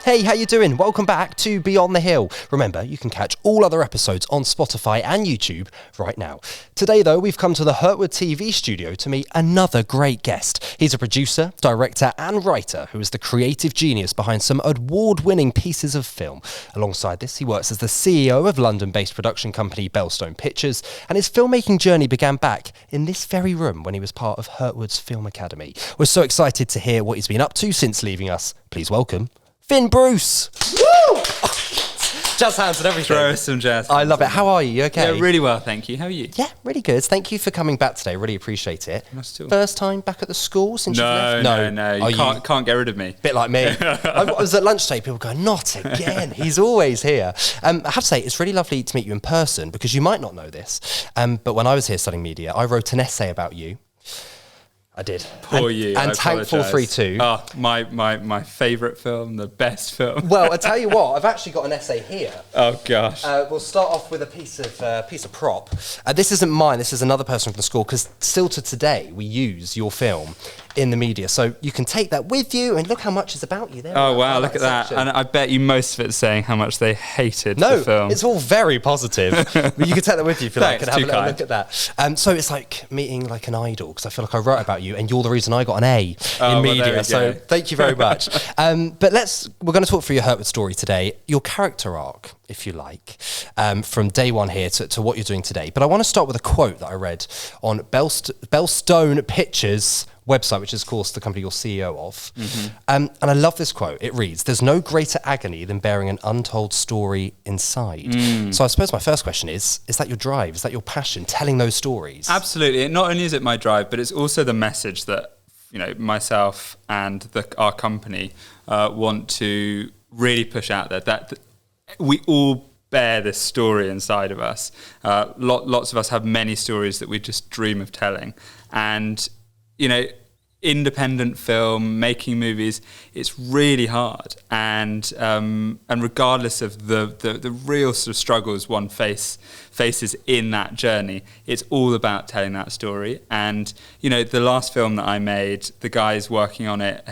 Hey, how you doing? Welcome back to Beyond the Hill. Remember, you can catch all other episodes on Spotify and YouTube right now. Today, though, we've come to the Hurtwood TV studio to meet another great guest. He's a producer, director and writer who is the creative genius behind some award-winning pieces of film. Alongside this, he works as the CEO of London-based production company Paramount Pictures, and his filmmaking journey began back in this very room when he was part of Hurtwood Film Academy. We're so excited to hear what he's been up to since leaving us. Please welcome Finn Bruce. Woo! Jazz hands and everything. Throw some jazz. I love it. How are you? You okay? Yeah, really well, thank you. How are you? Yeah, really good. Thank you for coming back today. Really appreciate it. First time back at the school since you've left? No. You can't get rid of me. Bit like me. I was at lunch today, people go, not again. He's always here. I have to say, it's really lovely to meet you in person because you might not know this, but when I was here studying media, I wrote an essay about you. I did. Poor you. And Tank 432. Oh, my favourite film, the best film. Well, I tell you what, I've actually got an essay here. Oh gosh. We'll start off with a piece of prop. This isn't mine. This is another person from the school because still to today we use your film in the media, so you can take that with you. And look how much is about you there. Oh wow, look at that! And I bet you most of it's saying how much they hated the film. No, it's all very positive. But you can take that with you if you like, and have a little look at that. So it's like meeting like an idol because I feel like I wrote about you, and you're the reason I got an A in media. So thank you very much. But we're going to talk through your Hurtwood story today, your character arc, if you like, from day one here to what you're doing today. But I want to start with a quote that I read on Paramount Pictures website, which is, of course, the company you're CEO of. Mm-hmm. And I love this quote. It reads, "There's no greater agony than bearing an untold story inside." So I suppose my first question is that your drive? Is that your passion, telling those stories? Absolutely. Not only is it my drive, but it's also the message that, myself and our company want to really push out there, that we all bear this story inside of us. Lots of us have many stories that we just dream of telling. And independent film, making movies, it's really hard. And regardless of the real sort of struggles one faces in that journey, it's all about telling that story. And, the last film that I made, the guys working on it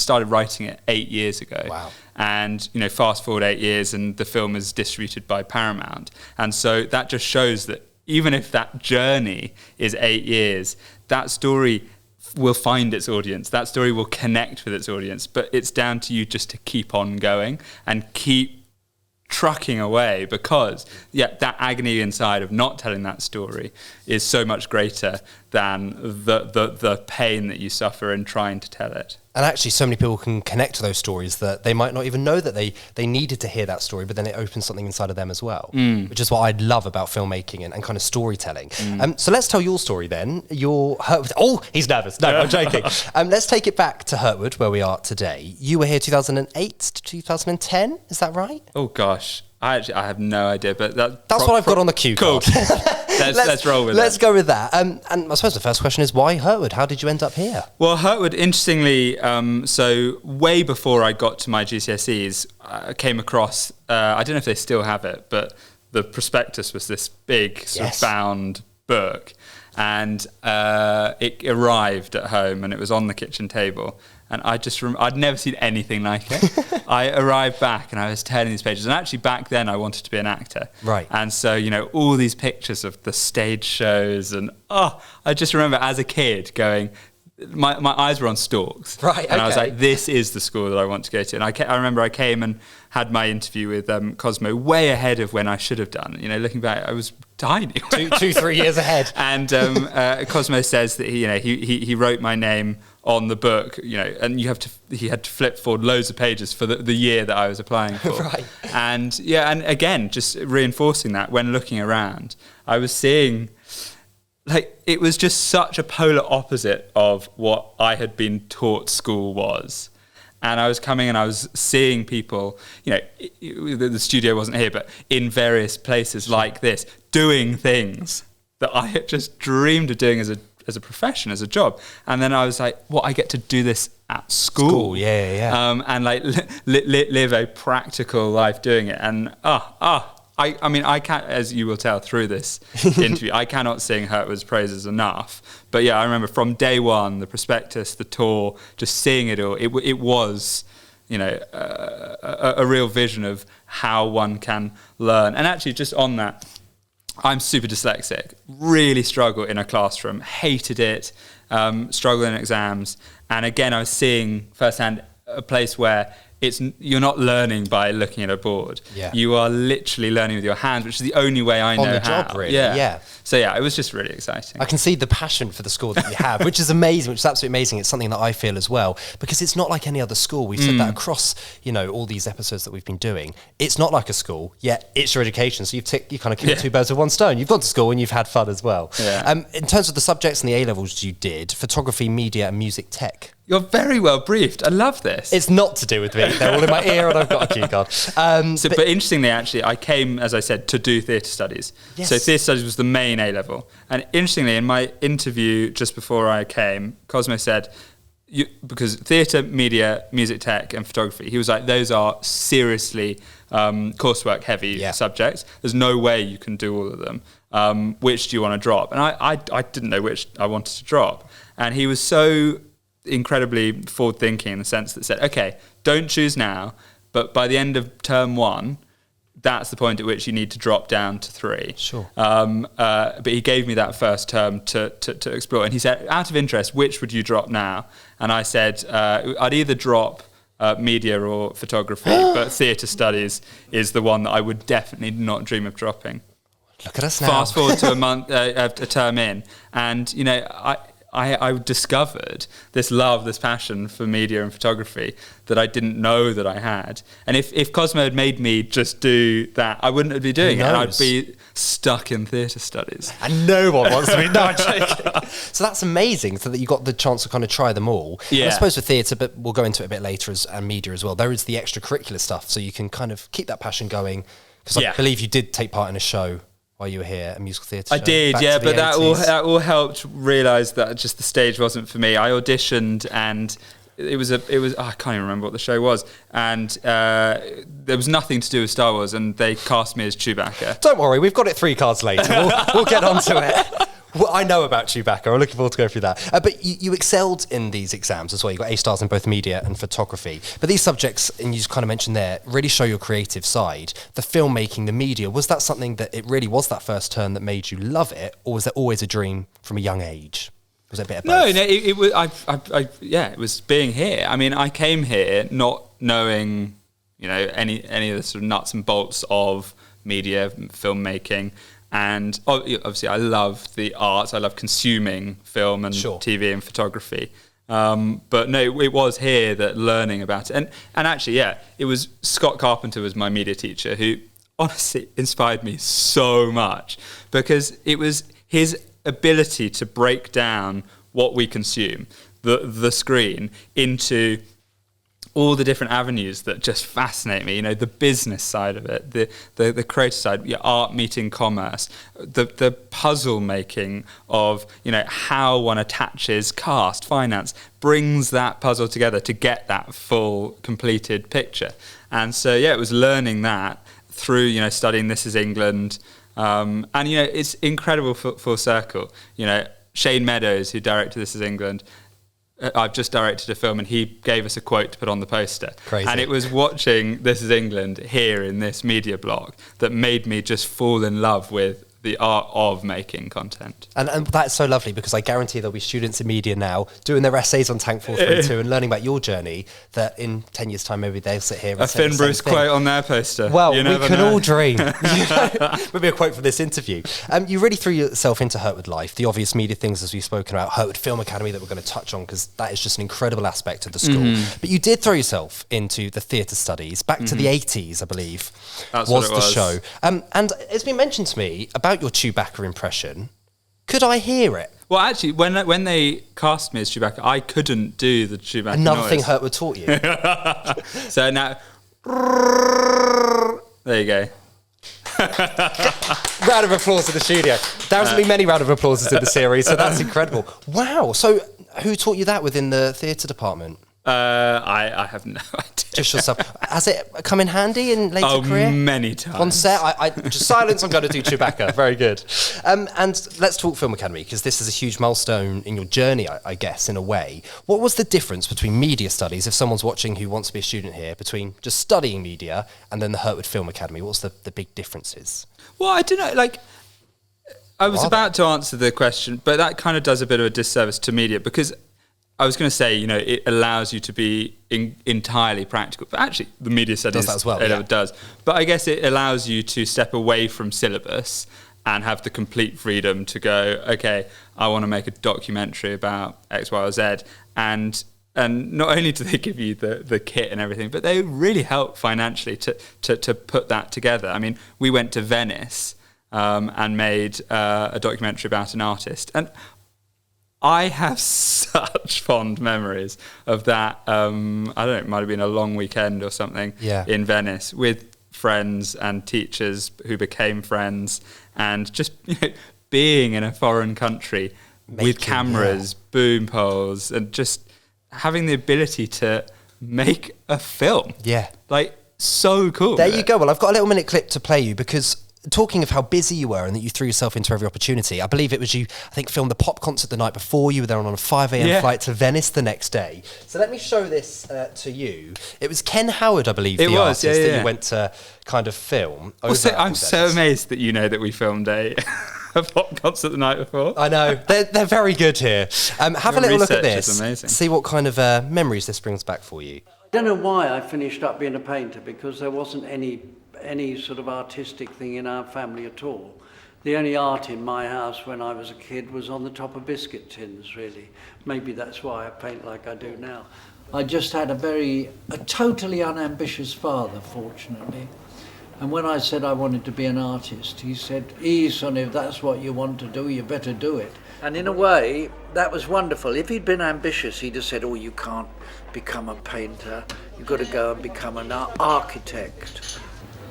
started writing it 8 years ago. Wow. And, fast forward 8 years and the film is distributed by Paramount. And so that just shows that even if that journey is 8 years, that story will find its audience. That story will connect with its audience. But it's down to you just to keep on going and keep trucking away, because that agony inside of not telling that story is so much greater than the pain that you suffer in trying to tell it. And actually, so many people can connect to those stories that they might not even know that they needed to hear that story, but then it opens something inside of them as well, which is what I love about filmmaking and kind of storytelling. So let's tell your story then. Your Hurtwood. Oh, he's nervous. No, I'm joking. Let's take it back to Hurtwood, where we are today. You were here 2008 to 2010, is that right? Oh gosh, I have no idea, but that's what I've got on the cue card. Let's roll with it. Let's go with that. And I suppose the first question is, why Hurtwood? How did you end up here? Well, Hurtwood, interestingly, so way before I got to my GCSEs, I came across, I don't know if they still have it, but the prospectus was this big sort of bound book. And it arrived at home and it was on the kitchen table. And I'd never seen anything like it. I arrived back and I was turning these pages. And actually back then I wanted to be an actor. Right. And so, all these pictures of the stage shows and, I just remember as a kid going, my eyes were on stalks. Right, and I was like, this is the school that I want to go to. And I remember I came and had my interview with Cosmo way ahead of when I should have done. Looking back, I was tiny. 2-3 years ahead. And Cosmo says that he wrote my name on the book, and he had to flip forward loads of pages for the year that I was applying for. Right. And and again, just reinforcing that when looking around, I was seeing, it was just such a polar opposite of what I had been taught school was. And I was coming and I was seeing people, the studio wasn't here, but in various places like this, doing things that I had just dreamed of doing as a profession, as a job. And then I was like, I get to do this at school. Yeah. And live a practical life doing it. And I mean, I can't, as you will tell through this interview, I cannot sing Hurtwood's praises enough. But yeah, I remember from day one, the prospectus, the tour, just seeing it all, it was a real vision of how one can learn. And actually, just on that, I'm super dyslexic, really struggle in a classroom, hated it, struggle in exams. And again, I was seeing firsthand a place where you're not learning by looking at a board. Yeah. You are literally learning with your hands, which is the only way I know how. On the job, really. Yeah. So yeah, it was just really exciting. I can see the passion for the school that you have, which is amazing, which is absolutely amazing. It's something that I feel as well, because it's not like any other school. We've said that across, all these episodes that we've been doing. It's not like a school, yet it's your education. So you kind of kill two birds with one stone. You've gone to school and you've had fun as well. Yeah. In terms of the subjects and the A-levels you did, photography, media and music tech. You're very well briefed. I love this. It's not to do with me. They're all in my ear and I've got a cue card. But interestingly, actually, I came, as I said, to do theatre studies. Yes. So theatre studies was the main A-level. And interestingly, in my interview just before I came, Cosmo said, because theatre, media, music tech and photography, he was like, those are seriously coursework heavy subjects. There's no way you can do all of them. Which do you want to drop? And I didn't know which I wanted to drop. And he was so incredibly forward thinking in the sense that said, okay, don't choose now, but by the end of term 1, that's the point at which you need to drop down to 3. Sure. But he gave me that first term to explore, and he said, out of interest, which would you drop now? And I said, I'd either drop media or photography, but theatre studies is the one that I would definitely not dream of dropping. Look at us now. Fast forward to a term in, and I discovered this love, this passion for media and photography that I didn't know that I had. And if Cosmo had made me just do that, I wouldn't be doing it. And I'd be stuck in theatre studies. And no one wants to be. No, I'm joking. So that's amazing, so that you got the chance to kind of try them all. Yeah. And I suppose with theatre, but we'll go into it a bit later, and media as well, there is the extracurricular stuff, so you can kind of keep that passion going. Because I believe you did take part in a show while you were here, a musical theatre show. I did, but that all helped realise that just the stage wasn't for me. I auditioned and it was I can't even remember what the show was, and there was nothing to do with Star Wars, and they cast me as Chewbacca. Don't worry, we've got it 3 cards later. We'll get onto it. Well, I know about Chewbacca. I'm looking forward to going through that. But you excelled in these exams as well. You got A stars in both media and photography. But these subjects, and you just kind of mentioned there, really show your creative side. The filmmaking, the media, was that something that it really was that first turn that made you love it, or was there always a dream from a young age? Was it a bit of both? No, it was. It was being here. I mean, I came here not knowing, any of the sort of nuts and bolts of media, filmmaking. And obviously, I love the arts. I love consuming film and TV and photography. But no, it was here that learning about it. And actually, it was Scott Carpenter was my media teacher, who honestly inspired me so much, because it was his ability to break down what we consume, the screen, into all the different avenues that just fascinate me. The business side of it, the creative side, art meeting commerce, the puzzle making of how one attaches cast, finance, brings that puzzle together to get that full completed picture. And so it was learning that through studying This Is England, and it's incredible full circle. Shane Meadows, who directed This Is England, I've just directed a film, and he gave us a quote to put on the poster. Crazy. And it was watching This Is England here in this media block that made me just fall in love with the art of making content. And that's so lovely, because I guarantee there'll be students in media now doing their essays on Tank 432 and learning about your journey, that in 10 years' time maybe they'll sit here and say Finn Bruce quote on their poster. Well, we can all dream. Maybe a quote from this interview. You really threw yourself into Hurtwood life, the obvious media things as we've spoken about, Hurtwood Film Academy that we're going to touch on, because that is just an incredible aspect of the school. But you did throw yourself into the theatre studies back to the 80s, I believe. That's what it was. The show. And it's been mentioned to me about your Chewbacca impression. Could I hear it? Well, actually, when they cast me as Chewbacca, I couldn't do the Chewbacca Another noise. thing Hurtwood taught you. So now, there you go. Round of applause to the studio. There hasn't been many round of applauses in the series, so that's incredible. Wow. So who taught you that within the theatre department? I have no idea. Just yourself. Has it come in handy in later career? Many times. On set, I just silence. I'm going to do Chewbacca. Very good. And let's talk Film Academy, because this is a huge milestone in your journey, I guess, in a way. What was the difference between media studies, if someone's watching who wants to be a student here, between just studying media and then the Hurtwood Film Academy? What's the big differences? Well, I don't know. Like, I was about to answer the question, but that kind of does a bit of a disservice to media, because I was going to say, it allows you to be entirely practical, but actually the media studies does that as well, it does. But I guess it allows you to step away from syllabus and have the complete freedom to go, okay, I want to make a documentary about X, Y, or Z, and not only do they give you the kit and everything, but they really help financially to put that together. I mean, we went to Venice and made a documentary about an artist, and I have such fond memories of that. I don't know, it might have been a long weekend or something in Venice with friends and teachers who became friends, and just being in a foreign country with cameras, boom poles, and just having the ability to make a film. Yeah. Like, so cool. There you go. Well, I've got a little minute clip to play you, because talking of how busy you were and that you threw yourself into every opportunity, I believe it was you, filmed the pop concert the night before. You were there on a 5 a.m. flight to Venice the next day. So let me show this to you. It was Ken Howard, I believe, the artist that you went to kind of film. Also, I'm so amazed that you know that we filmed a pop concert the night before. I know. They're very good here. Have a little look at this. See what kind of memories this brings back for you. I don't know why I finished up being a painter, because there wasn't any sort of artistic thing in our family at all. The only art in my house when I was a kid was on the top of biscuit tins, really. Maybe that's why I paint like I do now. I just had a totally unambitious father, fortunately. And when I said I wanted to be an artist, he said, son, if that's what you want to do, you better do it. And in a way, that was wonderful. If he'd been ambitious, he'd have said, you can't become a painter. You've got to go and become an architect.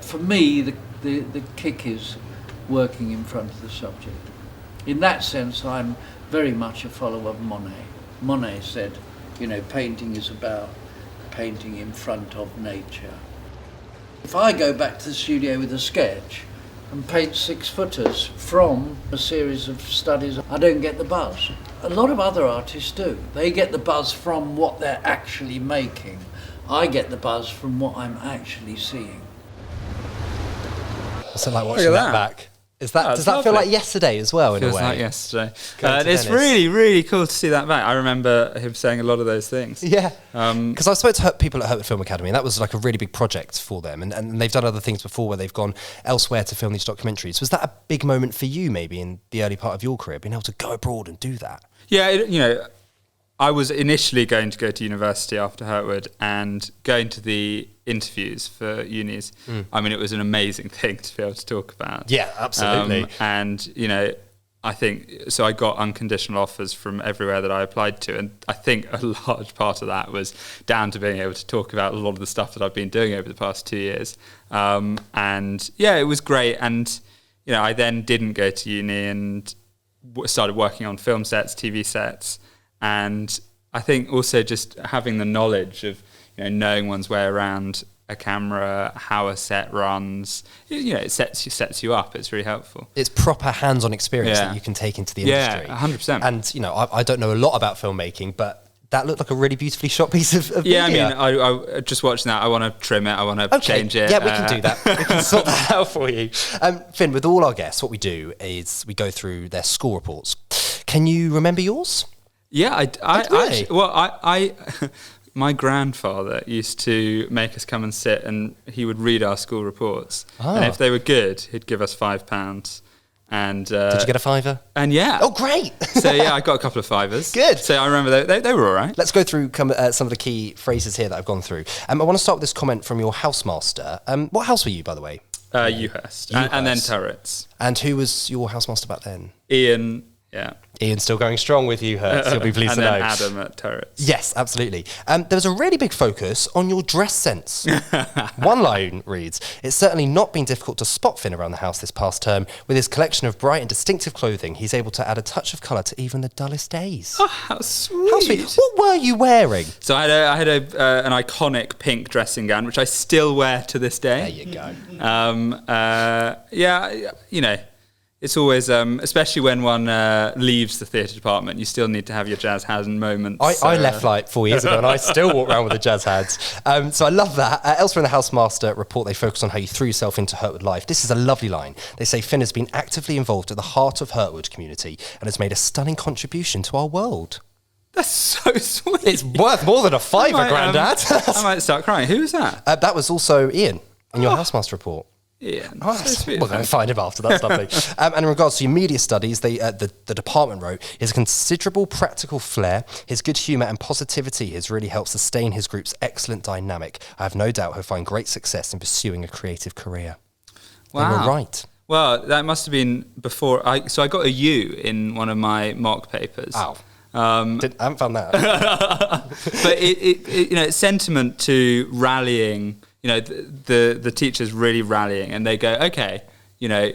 For me, the kick is working in front of the subject. In that sense, I'm very much a follower of Monet. Monet said, painting is about painting in front of nature. If I go back to the studio with a sketch and paint 6-footers from a series of studies, I don't get the buzz. A lot of other artists do. They get the buzz from what they're actually making. I get the buzz from what I'm actually seeing. What's it like watching that back? Does that feel like yesterday as well, in a way? Feels like yesterday. It's really, really cool to see that back. I remember him saying a lot of those things. Yeah. Because I spoke to people at Hurtwood Film Academy, and that was like a really big project for them. And they've done other things before where they've gone elsewhere to film these documentaries. Was that a big moment for you, maybe, in the early part of your career, being able to go abroad and do that? Yeah, I was initially going to go to university after Hurtwood, and going to the interviews for unis. I mean, it was an amazing thing to be able to talk about. Yeah, absolutely. And, I think, so I got unconditional offers from everywhere that I applied to. And I think a large part of that was down to being able to talk about a lot of the stuff that I've been doing over the past 2 years. And yeah, it was great. And, I then didn't go to uni and started working on film sets, TV sets. And I think also just having the knowledge of, knowing one's way around a camera, how a set runs, it sets you up. It's really helpful. It's proper hands-on experience that you can take into the industry. Yeah, 100%. And, I don't know a lot about filmmaking, but that looked like a really beautifully shot piece of media. I just watching that, I want to trim it, I want to change it. Yeah, we can do that. We can sort that out for you. Finn, with all our guests, what we do is we go through their school reports. Can you remember yours? Yeah, I my grandfather used to make us come and sit, and he would read our school reports. And if they were good, he'd give us £5. And did you get a fiver? And yeah. Oh, great! So yeah, I got a couple of fivers. Good. So I remember they were all right. Let's go through some of the key phrases here that I've gone through. I want to start with this comment from your housemaster. What house were you, by the way? Ewhurst. And then Turrets. And who was your housemaster back then? Ian. Yeah. Ian's still going strong with you, Hertz. You'll be pleased to know. And then Adam at Turrets. Yes, absolutely. There was a really big focus on your dress sense. One line reads, "It's certainly not been difficult to spot Finn around the house this past term. With his collection of bright and distinctive clothing, he's able to add a touch of colour to even the dullest days." Oh, how sweet. How sweet. What were you wearing? So I had an iconic pink dressing gown, which I still wear to this day. There you go. Yeah, you know, it's always, especially when one leaves the theatre department, you still need to have your jazz hands moments. I left like 4 years ago and I still walk around with the jazz hands. So I love that. Elsewhere in the Housemaster report, they focus on how you threw yourself into Hurtwood life. This is a lovely line. They say Finn has been actively involved at the heart of Hurtwood community and has made a stunning contribution to our world. That's so sweet. It's worth more than a fiver, Grandad. I might start crying. Who was that? That was also Ian in your Housemaster report. Yeah, we're going to find him after. That's lovely. And in regards to your media studies, the department wrote, his considerable practical flair, his good humour and positivity has really helped sustain his group's excellent dynamic. I have no doubt he'll find great success in pursuing a creative career. Wow. They were right. Well, that must have been before. So I got a U in one of my mock papers. Wow. I haven't found that. But it's sentiment to rallying. You know, the teachers really rallying, and they go, okay, you know,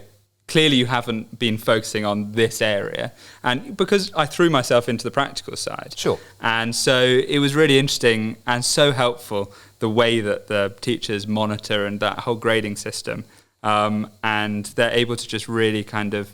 clearly you haven't been focusing on this area. And because I threw myself into the practical side. Sure. And so it was really interesting and so helpful, the way that the teachers monitor and that whole grading system. And they're able to just really kind of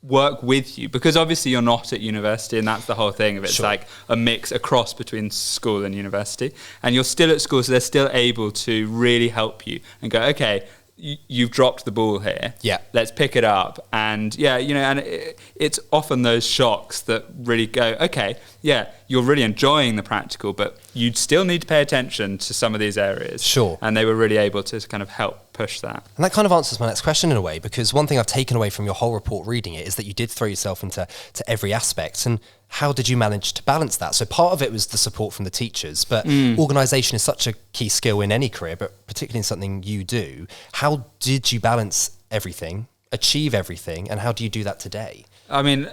work with you, because obviously you're not at university, and that's the whole thing of it. It's like a mix, a cross between school and university, and you're still at school, so they're still able to really help you and go, okay, you've dropped the ball here, let's pick it up. And it's often those shocks that really go, okay, you're really enjoying the practical, but you'd still need to pay attention to some of these areas. Sure. And they were really able to kind of help push that. And that kind of answers my next question in a way, because one thing I've taken away from your whole report reading it is that you did throw yourself into every aspect. And how did you manage to balance that? So part of it was the support from the teachers, but organisation is such a key skill in any career, but particularly in something you do. How did you balance everything, achieve everything, and how do you do that today? I mean,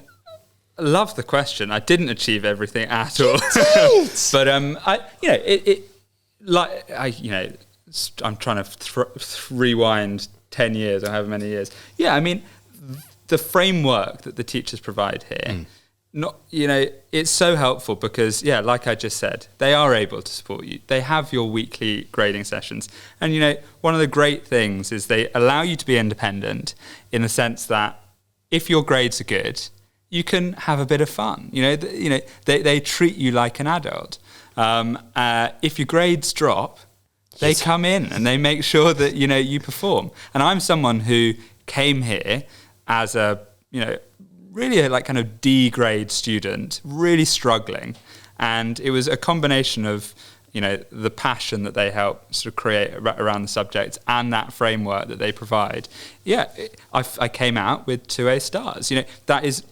I love the question. I didn't achieve everything at all. But I'm trying to rewind 10 years or however many years. Yeah, I mean, the framework that the teachers provide here, it's so helpful because, like I just said, they are able to support you. They have your weekly grading sessions. And, one of the great things is they allow you to be independent in the sense that if your grades are good, you can have a bit of fun. They treat you like an adult. If your grades drop, they come in and they make sure that, you perform. And I'm someone who came here as a, really like kind of D grade student, really struggling. And it was a combination of, the passion that they help sort of create around the subjects and that framework that they provide. I came out with 2A stars. That is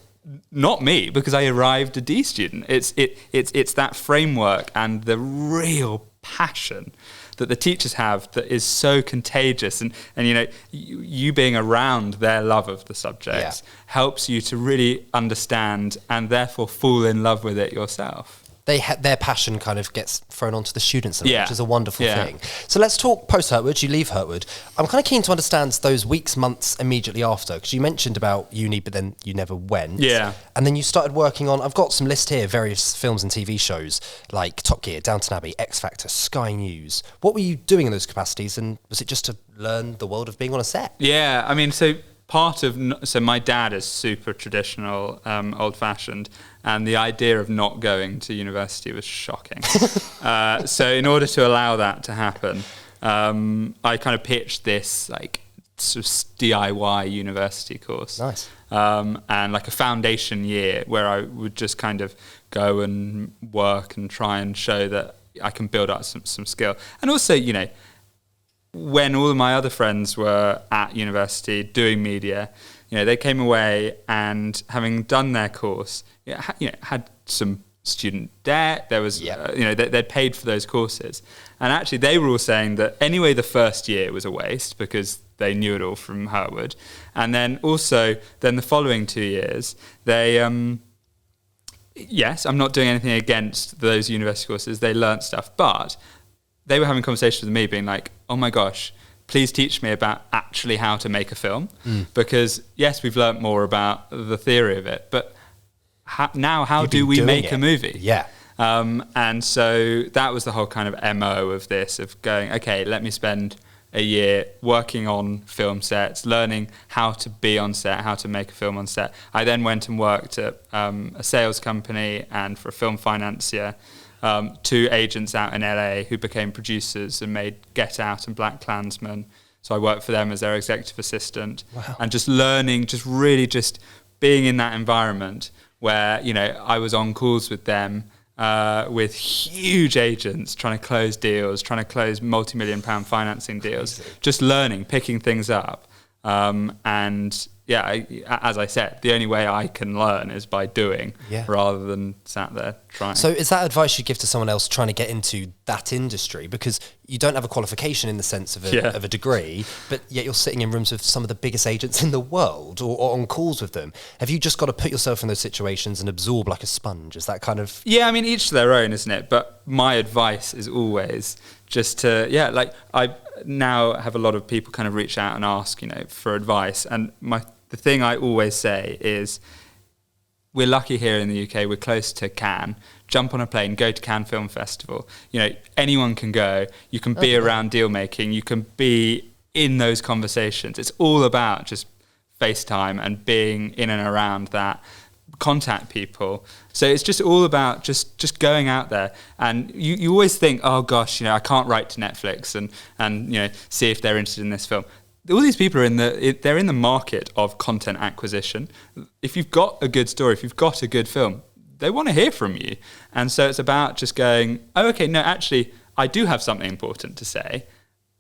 not me, because I arrived a D student. It's that framework and the real passion that the teachers have that is so contagious, and you being around their love of the subjects helps you to really understand and therefore fall in love with it yourself. Their passion kind of gets thrown onto the students, which is a wonderful thing. So let's talk post-Hurtwood. You leave Hurtwood. I'm kind of keen to understand those weeks, months immediately after, because you mentioned about uni, but then you never went. Yeah. And then you started working on, I've got some list here, various films and TV shows like Top Gear, Downton Abbey, X Factor, Sky News. What were you doing in those capacities, and was it just to learn the world of being on a set? Yeah, I mean, so my dad is super traditional, old-fashioned, and the idea of not going to university was shocking. So in order to allow that to happen, I kind of pitched this like sort of DIY university course. Nice. And like a foundation year where I would just kind of go and work and try and show that I can build up some skill. And also, when all of my other friends were at university doing media, they came away and having done their course, had some student debt. There was, they'd paid for those courses. And actually they were all saying that anyway, the first year was a waste because they knew it all from Hurtwood. And then also, then the following 2 years, they, yes, I'm not doing anything against those university courses. They learnt stuff, but they were having conversations with me being like, oh my gosh, please teach me about actually how to make a film. Because yes, we've learnt more about the theory of it, but how do we make a movie? Yeah. And so that was the whole kind of MO of this, of going, okay, let me spend a year working on film sets, learning how to be on set, how to make a film on set. I then went and worked at a sales company and for a film financier, 2 agents out in LA who became producers and made Get Out and Black Klansman. So I worked for them as their executive assistant. Wow. And just learning, just really just being in that environment where, you know, I was on calls with them with huge agents trying to close deals, trying to close multi-million-pound financing deals, just learning, picking things up. And yeah, as I said, the only way I can learn is by doing rather than sat there trying. So is that advice you give to someone else trying to get into that industry? Because you don't have a qualification in the sense of a degree, but yet you're sitting in rooms with some of the biggest agents in the world or on calls with them. Have you just got to put yourself in those situations and absorb like a sponge? Is that kind of... Yeah, I mean, each to their own, isn't it? But my advice is always just to, like I now have a lot of people kind of reach out and ask, you know, for advice. And the thing I always say is, we're lucky here in the UK, we're close to Cannes. Jump on a plane, go to Cannes Film Festival. You know, anyone can go. You can be around deal making. You can be in those conversations. It's all about just FaceTime and being in and around that. Contact people. So it's just all about just going out there. And you always think, oh gosh, you know, I can't write to Netflix and you know, see if they're interested in this film. All these people are they're in the market of content acquisition. If you've got a good story, if you've got a good film, they want to hear from you. And so it's about just going, oh, okay, no, actually, I do have something important to say,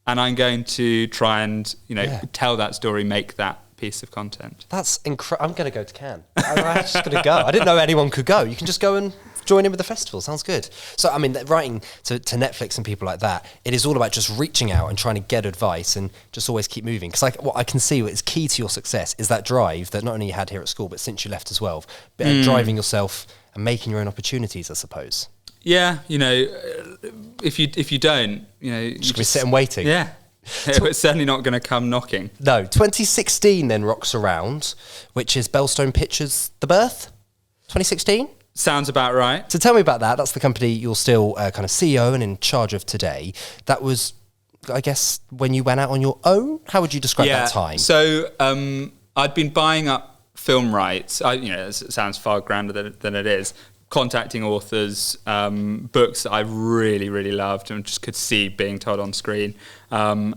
and I'm going to try and, you know, tell that story, make that piece of content. That's incredible. I'm going to go to Cannes. I'm just going to go. I didn't know anyone could go. You can just go and join in with the festival. Sounds good. So, I mean, writing to Netflix and people like that, it is all about just reaching out and trying to get advice and just always keep moving. Because like, what I can see is key to your success is that drive that not only you had here at school, but since you left as well, but driving yourself and making your own opportunities, I suppose. Yeah, you know, if you don't, you know, you're just sitting waiting. Yeah. It's certainly not going to come knocking. No. 2016 then rocks around, which is Bellstone Pictures' The Birth. 2016? Sounds about right. So tell me about that. That's the company you're still kind of CEO and in charge of today. That was, I guess, when you went out on your own? How would you describe that time? So I'd been buying up film rights. You know, it sounds far grander than it is. Contacting authors, books that I really, really loved and just could see being told on screen, and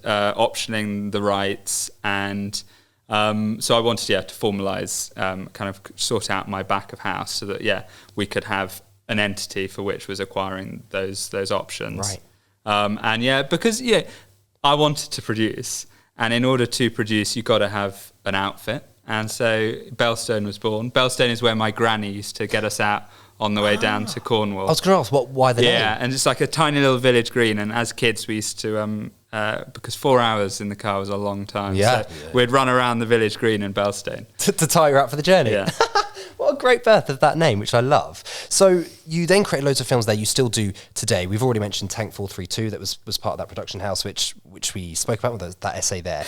optioning the rights. And so I wanted to formalise, kind of sort out my back of house so that, we could have an entity for which was acquiring those options. Right. And because I wanted to produce, and in order to produce, you've got to have an outfit. And so Bellstone was born. Bellstone is where my granny used to get us out on the way down to Cornwall. I was going to ask, why the name? Yeah, and it's like a tiny little village green. And as kids, we used to, because 4 hours in the car was a long time. Yeah. So we'd run around the village green in Bellstone. To tie you out for the journey. Yeah. What a great birth of that name, which I love. So you then created loads of films there. You still do today. We've already mentioned Tank 432. That was part of that production house, which we spoke about with that essay there.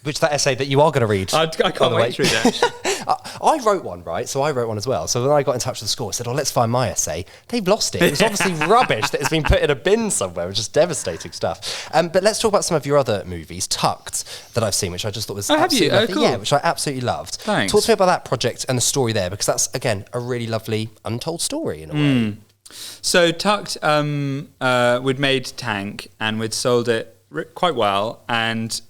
That essay that you are going to read. I can't wait to read that. I wrote one, right? So I wrote one as well. So when I got in touch with the school, I said, let's find my essay. They've lost it. It was obviously rubbish that it's been put in a bin somewhere, which is devastating stuff. But let's talk about some of your other movies, Tucked, that I've seen, which I just thought was absolutely lovely. Cool. Yeah, which I absolutely loved. Thanks. Talk to me about that project and the story there, because that's, again, a really lovely untold story in a way. So Tucked, we'd made Tank and we'd sold it quite well. And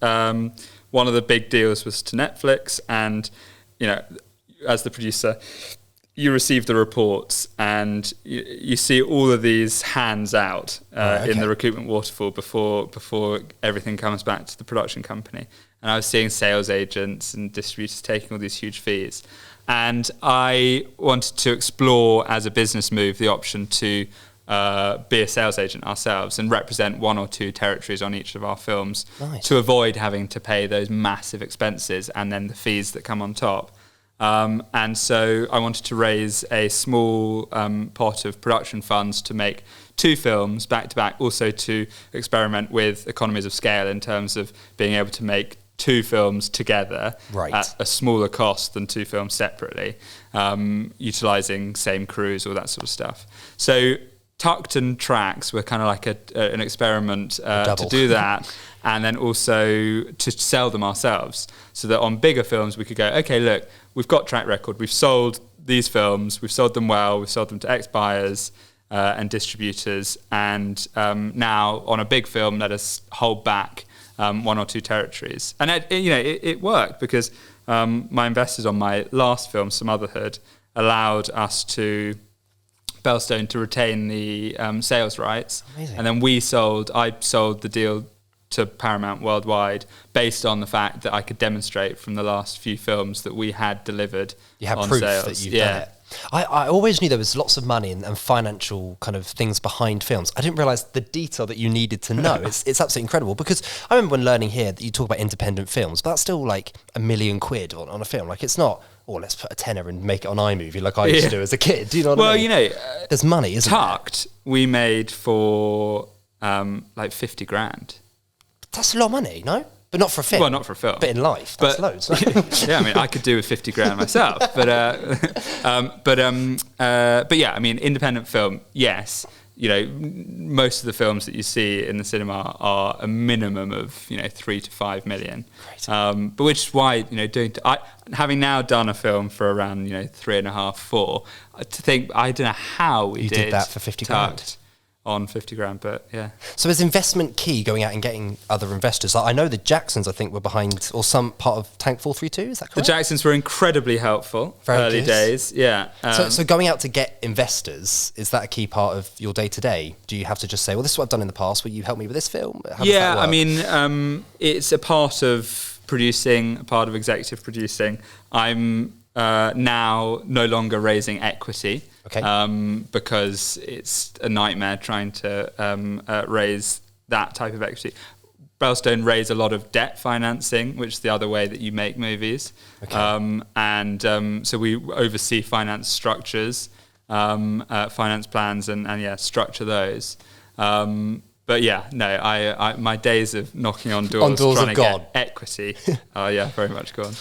one of the big deals was to Netflix, and as the producer, you receive the reports and you see all of these hands out in the recruitment waterfall before everything comes back to the production company. And I was seeing sales agents and distributors taking all these huge fees, and I wanted to explore as a business move the option to be a sales agent ourselves and represent 1 or 2 territories on each of our films to avoid having to pay those massive expenses and then the fees that come on top. And so I wanted to raise a small pot of production funds to make 2 films back to back, also to experiment with economies of scale in terms of being able to make 2 films together at a smaller cost than 2 films separately, utilising same crews, all that sort of stuff. So Tucked and Tracks were kind of like an experiment to do that, and then also to sell them ourselves, so that on bigger films we could go, okay, look, we've got track record, we've sold these films, we've sold them well, we've sold them to X buyers and distributors, and now on a big film, let us hold back 1 or 2 territories. And it worked, because my investors on my last film, Sumotherhood, allowed us to Bellstone to retain the sales rights. Amazing. And then I sold the deal to Paramount worldwide based on the fact that I could demonstrate from the last few films that we had delivered. You had proof sales. That you've done it. I always knew there was lots of money and financial kind of things behind films. I didn't realise the detail that you needed to know. It's absolutely incredible, because I remember when learning here that you talk about independent films, but that's still like £1 million on a film. Like, it's not, let's put a tenner and make it on iMovie like I used to do as a kid. Do you know what I mean? Well, there's money, isn't Tucked, we made for like 50 grand. That's a lot of money, no? But not for a film. Well, not for a film. But in life, that's loads. Yeah, I mean, I could do with 50 grand myself. But yeah, I mean, independent film, yes. Most of the films that you see in the cinema are a minimum of 3 to 5 million. But which is why having now done a film for around 3.5, 4, to think I don't know how we did that for 50 grand. On 50 grand, but yeah. So is investment key, going out and getting other investors? I know the Jacksons, I think, were behind, or some part of Tank 432, is that correct? The Jacksons were incredibly helpful early days, yeah. So going out to get investors, is that a key part of your day-to-day? Do you have to just say, well, this is what I've done in the past, will you help me with this film? How does that work? I mean, it's a part of producing, a part of executive producing. I'm now no longer raising equity. Okay. Because it's a nightmare trying to raise that type of equity. Bellstone raise a lot of debt financing, which is the other way that you make movies. Okay. So we oversee finance structures, finance plans, and structure those. But yeah, no, I my days of knocking on doors trying to get equity are very much gone.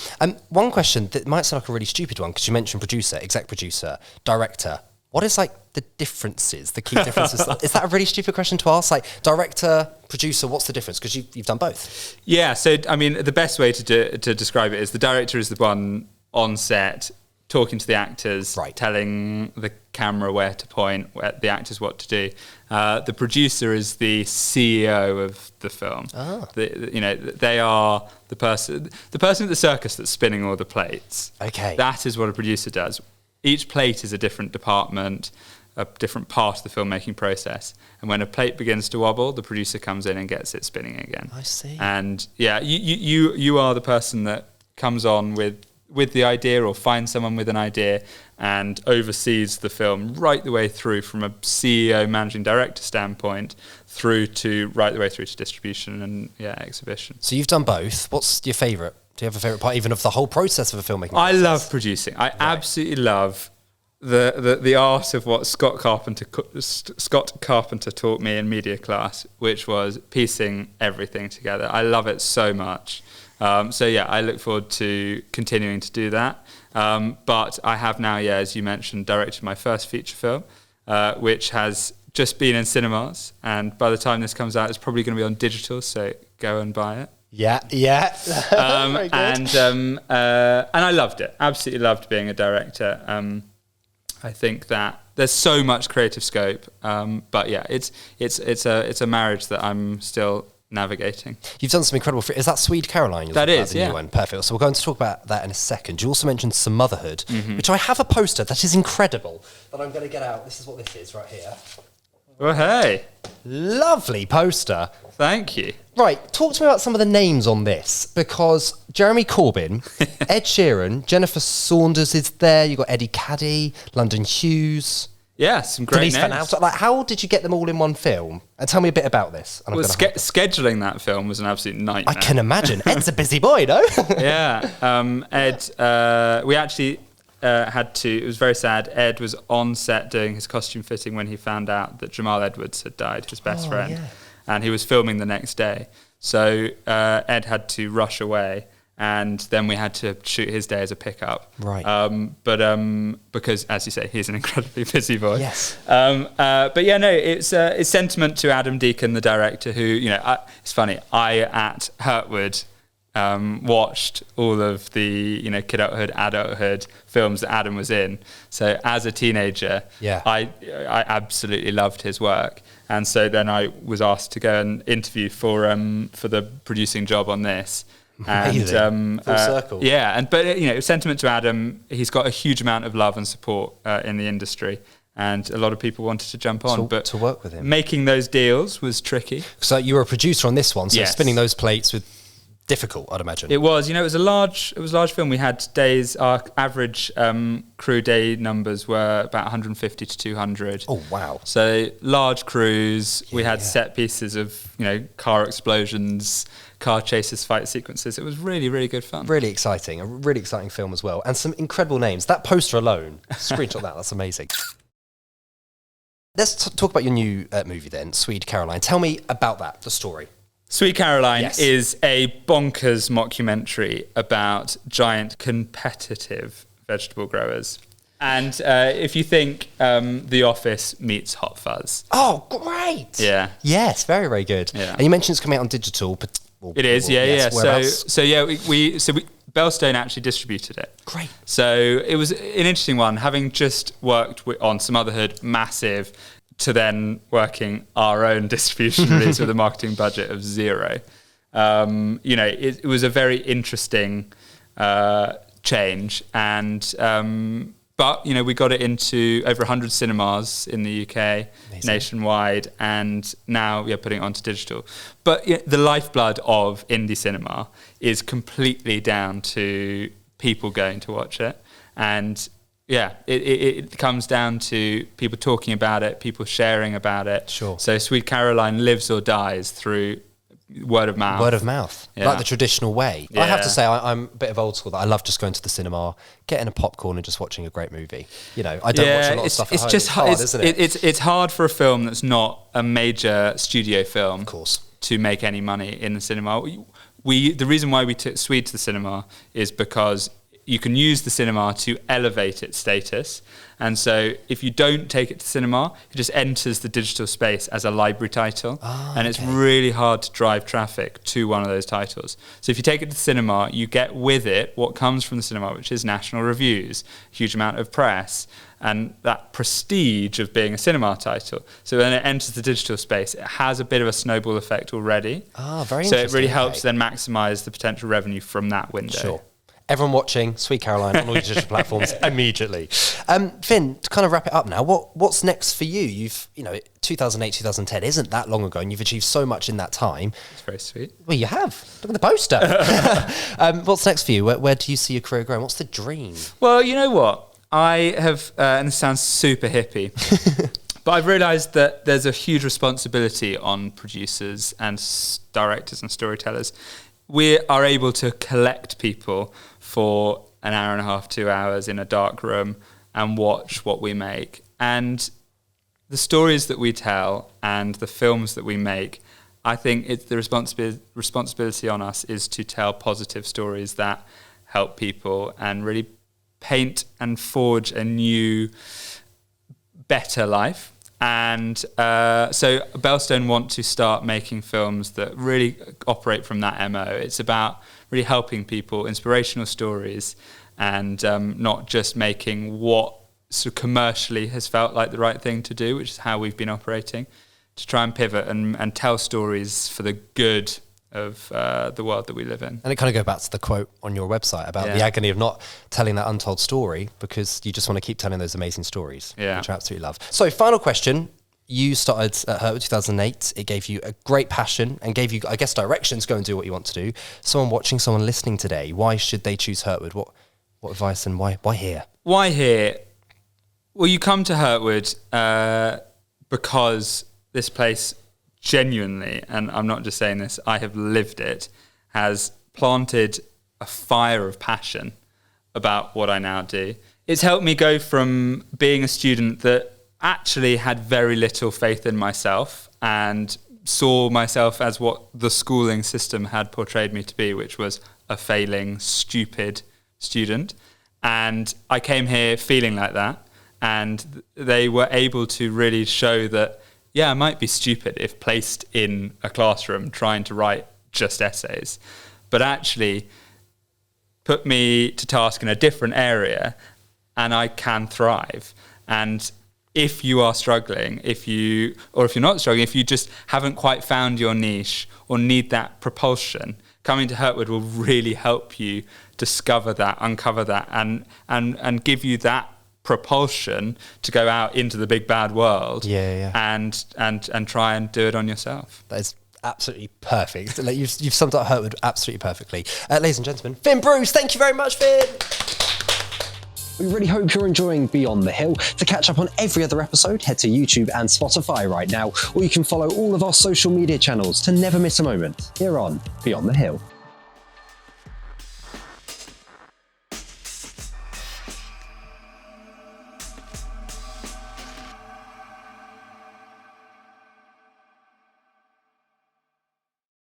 One question that might sound like a really stupid one, because you mentioned producer, exec producer, director. What is like the differences, the key differences? Is that a really stupid question to ask? Like, director, producer, what's the difference? Because you've done both. Yeah, so I mean, the best way to describe it is the director is the one on set, talking to the actors, telling the camera where to point, the actors what to do. The producer is the CEO of the film. They are the person at the circus that's spinning all the plates. Okay, that is what a producer does. Each plate is a different department, a different part of the filmmaking process. And when a plate begins to wobble, the producer comes in and gets it spinning again. I see. And yeah, you are the person that comes on with the idea, or finds someone with an idea and oversees the film right the way through, from a CEO, managing director standpoint, right the way through to distribution and exhibition. So you've done both. What's your favourite? Do you have a favourite part even of the whole process of a filmmaking process? I love producing. I absolutely love the art of what Scott Carpenter taught me in media class, which was piecing everything together. I love it so much. I look forward to continuing to do that. But I have now, as you mentioned, directed my first feature film, which has just been in cinemas. And by the time this comes out, it's probably going to be on digital, so go and buy it. Yeah. Very good. And I loved it. Absolutely loved being a director. I think that there's so much creative scope. But yeah, it's a marriage that I'm still navigating. You've done some incredible. Is that Swede Caroline? That is, yeah. Perfect. So we're going to talk about that in a second. You also mentioned Sumotherhood, which I have a poster that is incredible that I'm going to get out. This is what this is right here. Oh, hey. Lovely poster. Thank you. Right, talk to me about some of the names on this, because Jeremy Corbyn, Ed Sheeran, Jennifer Saunders is there, you've got Eddie Caddy, London Hughes. Yeah, some great names. Like, how did you get them all in one film? And tell me a bit about this. And scheduling that film was an absolute nightmare. I can imagine. Ed's a busy boy, no? Yeah. Ed, we actually had to, it was very sad. Ed was on set doing his costume fitting when he found out that Jamal Edwards had died, his best friend. Yeah. And he was filming the next day. So Ed had to rush away. And then we had to shoot his day as a pickup. Right. Because, as you say, he's an incredibly busy boy. Yes. But yeah, no, it's sentiment to Adam Deacon, the director, who, it's funny, I at Hurtwood watched all of the, kidulthood, adulthood films that Adam was in. So as a teenager, I absolutely loved his work. And so then I was asked to go and interview for the producing job on this. And full circle. Yeah, but sentiment to Adam, he's got a huge amount of love and support in the industry, and a lot of people wanted to jump on, but to work with him, making those deals was tricky. So you were a producer on this one, so spinning those plates was difficult, I'd imagine. It was, it was a large film. We had days. Our average crew day numbers were about 150 to 200. Oh wow! So large crews. We had set pieces of car explosions, car chases, fight sequences. It was really, really good fun. Really exciting. A really exciting film as well. And some incredible names. That poster alone, screenshot that's amazing. Let's talk about your new movie then, Swede Caroline. Tell me about that, the story. Swede Caroline is a bonkers mockumentary about giant competitive vegetable growers. And if you think The Office meets Hot Fuzz. Oh, great. Yeah. Yes, very, very good. Yeah. And you mentioned it's coming out on digital, but... It is, So Bellstone actually distributed it. Great. So it was an interesting one, having just worked on Sumotherhood, massive, to then working our own distribution release with a marketing budget of zero. It was a very interesting change, and but we got it into over 100 cinemas in the UK, amazing, nationwide, and now we're putting it onto digital. But the lifeblood of indie cinema is completely down to people going to watch it, and it comes down to people talking about it, people sharing about it. Sure. So Swede Caroline lives or dies through word of mouth. Word of mouth, like the traditional way. Yeah. I have to say, I'm a bit of old school. That I love just going to the cinema, getting a popcorn and just watching a great movie. I don't watch a lot of stuff at home. It's hard, isn't it? It's hard for a film that's not a major studio film, of course, to make any money in the cinema. The reason why we took Swede to the cinema is because you can use the cinema to elevate its status. And so if you don't take it to cinema, it just enters the digital space as a library title. And it's really hard to drive traffic to one of those titles. So if you take it to cinema, you get with it what comes from the cinema, which is national reviews, a huge amount of press, and that prestige of being a cinema title. So when it enters the digital space, it has a bit of a snowball effect already. Very interesting. So it really helps then maximise the potential revenue from that window. Sure. Everyone watching Swede Caroline on all your digital platforms immediately. Finn, to kind of wrap it up now, what's next for you? You've, 2008, 2010 isn't that long ago, and you've achieved so much in that time. It's very sweet. Well, you have. Look at the poster. What's next for you? Where do you see your career going? What's the dream? Well, you know what? I have, and this sounds super hippie, but I've realised that there's a huge responsibility on producers and directors and storytellers. We are able to collect people for an hour and a half, 2 hours in a dark room and watch what we make. And the stories that we tell and the films that we make, I think it's the responsibility on us is to tell positive stories that help people and really paint and forge a new, better life. And so Bellstone want to start making films that really operate from that MO. It's about really helping people, inspirational stories, and not just making what sort of commercially has felt like the right thing to do, which is how we've been operating, to try and pivot and tell stories for the good of the world that we live in. And it kind of goes back to the quote on your website about the agony of not telling that untold story, because you just want to keep telling those amazing stories, which I absolutely love. So final question. You started at Hurtwood 2008. It gave you a great passion and gave you, I guess, directions, go and do what you want to do. Someone watching, someone listening today, why should they choose Hurtwood? What advice and why here? Why here? Well, you come to Hurtwood because this place genuinely, and I'm not just saying this, I have lived it, has planted a fire of passion about what I now do. It's helped me go from being a student that actually had very little faith in myself and saw myself as what the schooling system had portrayed me to be, which was a failing, stupid student. And I came here feeling like that. And they were able to really show that, yeah, I might be stupid if placed in a classroom trying to write just essays, but actually put me to task in a different area and I can thrive. And if you are struggling, if you're not struggling, if you just haven't quite found your niche or need that propulsion, coming to Hurtwood will really help you discover that, uncover that, and give you that propulsion to go out into the big bad world. And try and do it on yourself. That is absolutely perfect. Like you've summed up Hurtwood absolutely perfectly. Ladies and gentlemen, Finn Bruce, thank you very much, Finn. We really hope you're enjoying Beyond the Hill. To catch up on every other episode, head to YouTube and Spotify right now, or you can follow all of our social media channels to never miss a moment here on Beyond the Hill.